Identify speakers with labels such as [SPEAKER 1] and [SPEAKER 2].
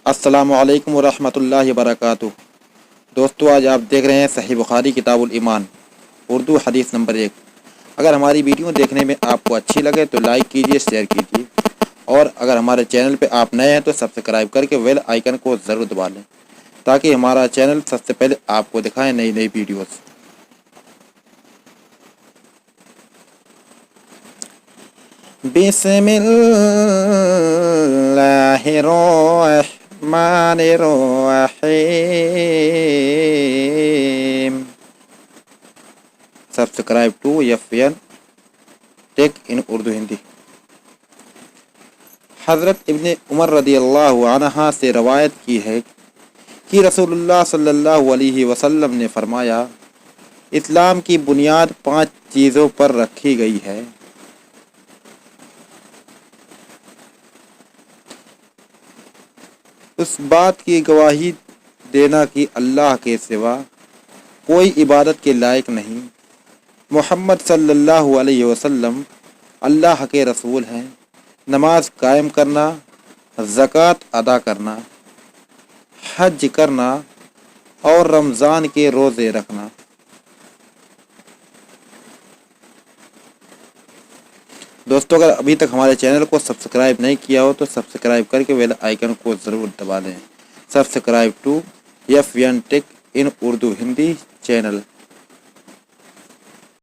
[SPEAKER 1] अस्सलामु अलैकुम वरहमतुल्लाहि वबरकातुह। दोस्तों, आज आप देख रहे हैं सही बुखारी किताबुल ईमान उर्दू हदीस नंबर 1। अगर हमारी वीडियो देखने में आपको अच्छी लगे तो लाइक कीजिए, शेयर कीजिए, और अगर हमारे चैनल पे आप नए हैं तो सब्सक्राइब करके बेल आइकन को ज़रूर दबा लें ताकि हमारा चैनल सबसे पहले आपको दिखाए नई नई वीडियोस। बिस्मिल्लाहिर्रहमानिर्रहीम। Subscribe to FN Tech in Urdu Hindi. हज़रत इब्ने उमर रदियल्लाहु अन्हा से रवायत की है कि रसूलुल्लाह सल्लल्लाहु अलैहि वसल्लम ने फरमाया, इस्लाम की बुनियाद 5 चीज़ों पर रखी गई है। उस बात की गवाही देना कि अल्लाह के सिवा कोई इबादत के लायक नहीं, मोहम्मद सल्लल्लाहु अलैहि वसल्लम अल्लाह के रसूल हैं, नमाज कायम करना, ज़कात अदा करना, हज करना और रमज़ान के रोज़े रखना। दोस्तों, अगर अभी तक हमारे चैनल को सब्सक्राइब नहीं किया हो तो सब्सक्राइब करके बेल आइकन को ज़रूर दबा दें। Subscribe to FN Tech in Urdu Hindi channel.